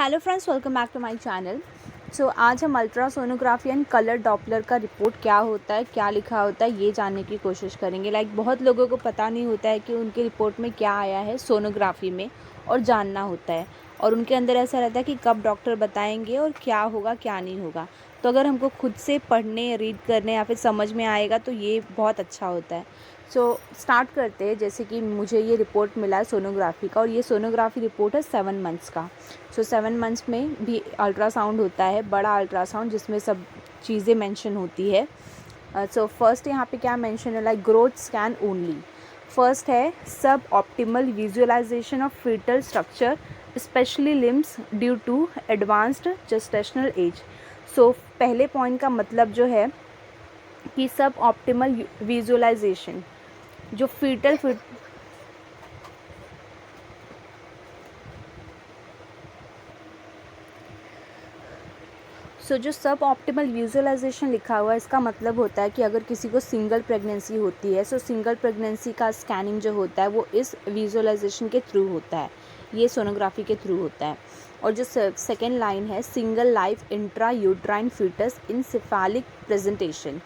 Hello friends, welcome back to my channel. So आज हम ultrasonography and colour Doppler का report क्या होता है, क्या लिखा होता है, ये जानने की कोशिश करेंगे। बहुत लोगों को पता नहीं होता है कि उनके रिपोर्ट में क्या आया है सोनोग्राफी में, और जानना होता है। और उनके अंदर ऐसा रहता है कि कब डॉक्टर बताएंगे और क्या होगा क्या नहीं होगा। तो अगर हमको खुद से पढ़ने, रीड करने या फिर समझ में आएगा तो ये बहुत अच्छा होता है। सो स्टार्ट करते हैं। जैसे कि मुझे ये रिपोर्ट मिला है सोनोग्राफी का, और ये सोनोग्राफी रिपोर्ट है 7 मंथ्स का। 7 मंथ्स में भी अल्ट्रासाउंड होता है, बड़ा अल्ट्रासाउंड, जिसमें सब चीज़ें मेंशन होती है। फर्स्ट यहाँ पे क्या मेंशन है, like growth scan only. First है सब optimal visualisation of fetal structure specially limbs due to advanced gestational age. पहले पॉइंट का मतलब जो है कि सब ऑप्टिमल विजुअलाइजेशन, जो जो सब ऑप्टिमल विजुअलाइजेशन लिखा हुआ है, इसका मतलब होता है कि अगर किसी को सिंगल प्रेगनेंसी होती है, सिंगल प्रेगनेंसी का स्कैनिंग जो होता है वो इस विजुअलाइजेशन के थ्रू होता है, ये सोनोग्राफी के थ्रू होता है। और जो सेकेंड लाइन है, single live intra uterine fetus in cephalic presentation,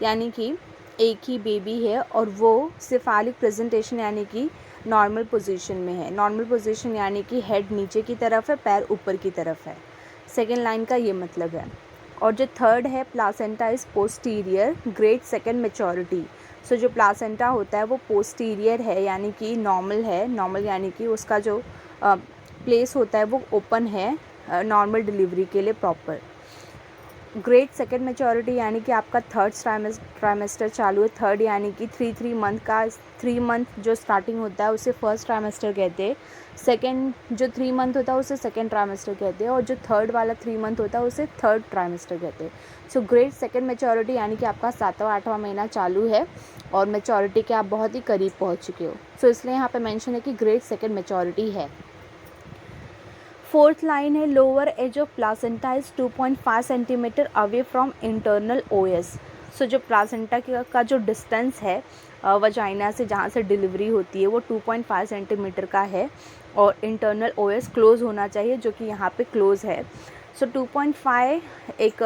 यानी कि एक ही बेबी है और वो सिफालिक प्रेजेंटेशन यानी कि नॉर्मल पोजीशन में है। नॉर्मल पोजीशन यानी कि हेड नीचे की तरफ है, पैर ऊपर की तरफ है। सेकेंड लाइन का ये मतलब है। और जो थर्ड है, placenta is posterior grade second maturity. जो प्लासेंटा होता है वो पोस्टीरियर है, यानी कि नॉर्मल है। नॉर्मल यानी कि उसका जो प्लेस होता है वो ओपन है नॉर्मल डिलीवरी के लिए प्रॉपर। ग्रेड सेकेंड मेचोरिटी यानी कि आपका थर्ड ट्राइमेस्टर चालू है। थर्ड यानी कि 3 मंथ का, 3 मंथ जो स्टार्टिंग होता है उसे फर्स्ट ट्राइमेस्टर कहते हैं। सेकेंड जो 3 मंथ होता है उसे सेकेंड ट्राइमेस्टर कहते हैं, और जो थर्ड वाला 3 मंथ होता है उसे थर्ड ट्राइमेस्टर कहते हैं। ग्रेड सेकेंड मेचोरिटी यानी कि आपका 7वां-8वां महीना चालू है और मेचोरिटी के आप बहुत ही करीब पहुँच चुके हो। इसलिए यहाँ पे मेंशन है कि ग्रेड सेकेंड मेचोरिटी है। फोर्थ लाइन है, lower edge of placenta is 2.5 centimetre away from internal OS. जो प्लासेंटा का जो डिस्टेंस है वजाइना से, जहाँ से डिलीवरी होती है, वो 2.5 सेंटीमीटर का है, और इंटरनल ओएस क्लोज होना चाहिए, जो कि यहाँ पे क्लोज है। 2.5 एक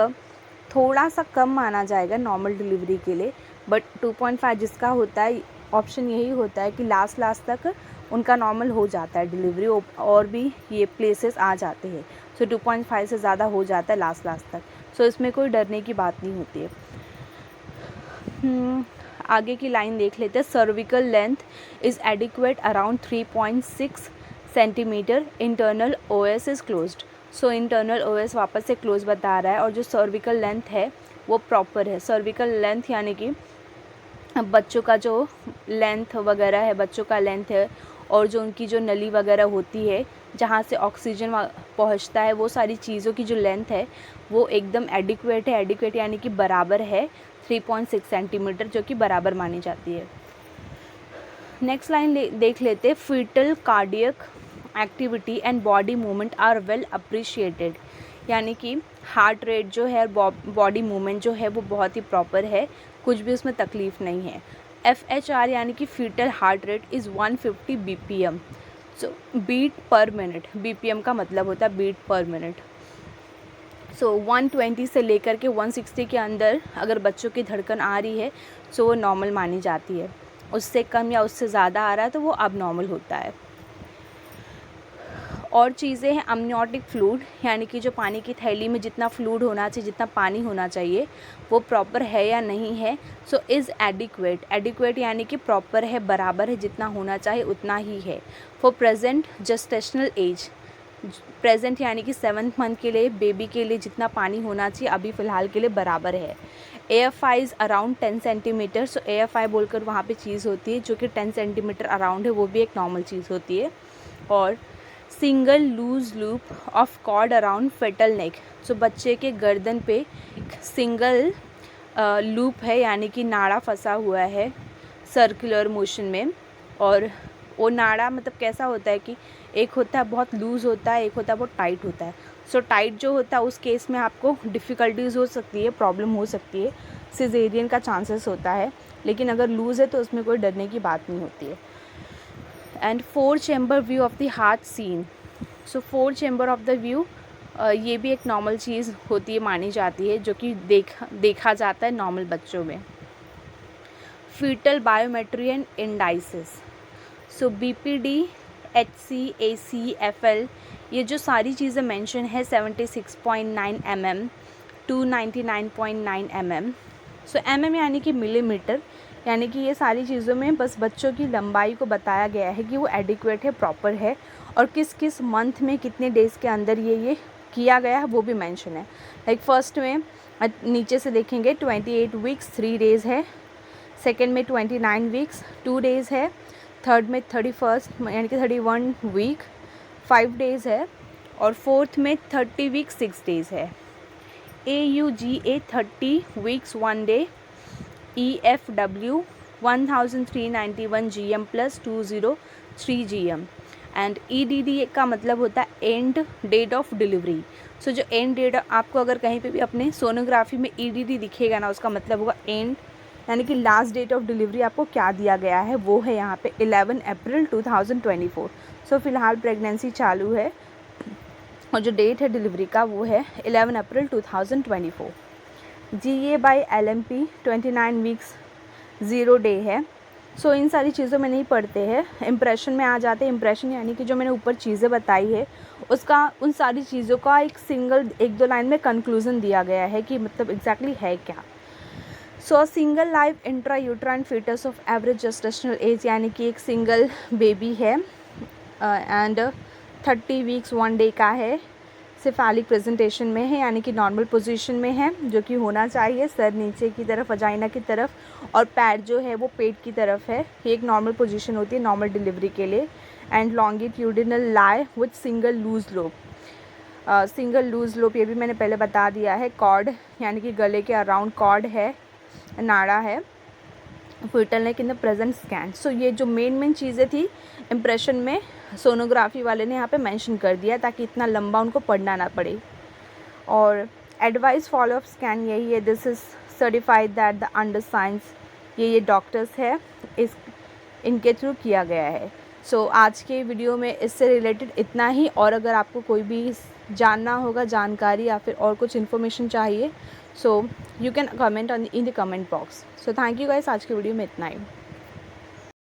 थोड़ा सा कम माना जाएगा नॉर्मल डिलीवरी के लिए, बट 2.5 जिसका होता है, ऑप्शन यही होता है कि लास्ट तक उनका नॉर्मल हो जाता है डिलीवरी, और भी ये प्लेसेस आ जाते हैं। 2.5 से ज़्यादा हो जाता है लास्ट तक। इसमें कोई डरने की बात नहीं होती है। आगे की लाइन देख लेते हैं। Cervical length is adequate around 3.6 centimetre, internal OS is closed. Internal OS वापस से क्लोज बता रहा है, और जो सर्विकल लेंथ है वो प्रॉपर है। सर्विकल लेंथ यानी कि बच्चों का जो लेंथ वगैरह है, बच्चों का लेंथ है, और जो उनकी जो नली वगैरह होती है जहाँ से ऑक्सीजन पहुँचता है, वो सारी चीज़ों की जो लेंथ है वो एकदम एडिक्वेट है। एडिक्वेट यानी कि बराबर है 3.6 सेंटीमीटर, जो कि बराबर मानी जाती है। नेक्स्ट लाइन देख लेते हैं। Fetal cardiac activity and body movement are well appreciated, यानी कि हार्ट रेट जो है, बॉडी मूवमेंट जो है वो बहुत ही प्रॉपर है, कुछ भी उसमें तकलीफ़ नहीं है। FHR यानी कि fetal heart rate is 150 BPM, beat per minute. BPM का मतलब होता है बीट पर मिनट। 120 से लेकर के 160 के अंदर अगर बच्चों की धड़कन आ रही है वो नॉर्मल मानी जाती है। उससे कम या उससे ज़्यादा आ रहा है तो वो अब नॉर्मल होता है। और चीज़ें हैं, अमनियोटिक फ्लूइड, यानी कि जो पानी की थैली में जितना फ्लूइड होना चाहिए, जितना पानी होना चाहिए, वो प्रॉपर है या नहीं है। Is adequate. एडिक्वेट यानी कि प्रॉपर है, बराबर है, जितना होना चाहिए उतना ही है। For present gestational age, present यानी कि 7th मंथ के लिए बेबी के लिए जितना पानी होना चाहिए अभी फ़िलहाल के लिए बराबर है। AFI is around 10 centimetre. AFI बोलकर वहाँ पे चीज़ होती है जो कि 10 सेंटीमीटर अराउंड है, वो भी एक नॉर्मल चीज़ होती है। और single loose loop of cord around fetal neck. बच्चे के गर्दन पे एक सिंगल लूप है, यानी कि नाड़ा फंसा हुआ है सर्कुलर मोशन में। और वो नाड़ा मतलब कैसा होता है कि एक होता है बहुत लूज़ होता है, एक होता है बहुत टाइट होता है। टाइट जो होता है उस केस में आपको डिफ़िकल्टीज़ हो सकती है, प्रॉब्लम हो सकती है, सिजेरियन का चांसेस होता है। लेकिन अगर लूज़ है तो उसमें कोई डरने की बात नहीं होती है। And 4 chamber view of the heart seen. So 4 chamber of the view, ये भी एक नॉर्मल चीज़ होती है, मानी जाती है, जो कि देखा जाता है नॉर्मल बच्चों में। Fetal biometry and indices, so BPD, HC, AC, FL, ये जो सारी चीज़ें मेंशन है 76.9 mm, 299.9 mm। सो mm यानी कि मिलीमीटर, यानी कि ये सारी चीज़ों में बस बच्चों की लंबाई को बताया गया है कि वो एडिक्वेट है, प्रॉपर है, और किस किस मंथ में कितने डेज़ के अंदर ये किया गया है वो भी मेंशन है। लाइक फर्स्ट में नीचे से देखेंगे 28 वीक्स 3 डेज़ है, सेकेंड में 29 वीक्स 2 डेज़ है, थर्ड में 31 यानी कि 31 वीक 5 डेज़ है, और फोर्थ में 30 वीक 6 डेज़ है। AUGA 30 weeks 1 day, EFW 1391 GM plus 203 GM, and EDD का मतलब होता है एंड डेट ऑफ डिलीवरी। सो जो एंड डेट, आपको अगर कहीं पे भी अपने सोनोग्राफी में EDD दिखेगा ना, उसका मतलब होगा एंड, यानी कि लास्ट डेट ऑफ डिलीवरी आपको क्या दिया गया है, वो है यहाँ पे 11 अप्रैल 2024। सो फिलहाल प्रेगनेंसी चालू है और जो डेट है डिलीवरी का वो है 11 अप्रैल 2024। GA by LMP 29 weeks 0 day है। सो इन सारी चीज़ों में नहीं पढ़ते हैं, इम्प्रेशन में आ जाते हैं। इम्प्रेशन यानी कि जो मैंने ऊपर चीज़ें बताई है उसका, उन सारी चीज़ों का एक सिंगल 1-2 लाइन में कंक्लूज़न दिया गया है कि मतलब एग्जैक्टली है क्या। So single live intra uterine fetus of average gestational age, यानी कि एक सिंगल बेबी है एंड 30 वीक्स 1 डे का है, सेफेलिक प्रेजेंटेशन में है, यानी कि नॉर्मल पोजीशन में है, जो कि होना चाहिए, सर नीचे की तरफ, वजाइना की तरफ, और पैर जो है वो पेट की तरफ है। ये एक नॉर्मल पोजीशन होती है नॉर्मल डिलीवरी के लिए। And longitudinal lie with single loose lobe, single loose lobe ये भी मैंने पहले बता दिया है। कॉर्ड यानी कि गले के अराउंड कॉर्ड है, नाड़ा है, fetal neck in the present scan. So ये जो मेन चीज़ें थी इम्प्रेशन में, सोनोग्राफी वाले ने यहाँ पे मेंशन कर दिया ताकि इतना लंबा उनको पढ़ना ना पड़े। और एडवाइस फॉलो अप स्कैन यही है, this is certified that the under science, ये डॉक्टर्स है, इनके थ्रू किया गया है। सो आज के वीडियो में इससे रिलेटेड इतना ही, और अगर आपको कोई भी जानना होगा जानकारी या फिर और कुछ इन्फॉर्मेशन चाहिए, so you can comment in the comment box. So thank you guys, आज की वीडियो में इतना ही।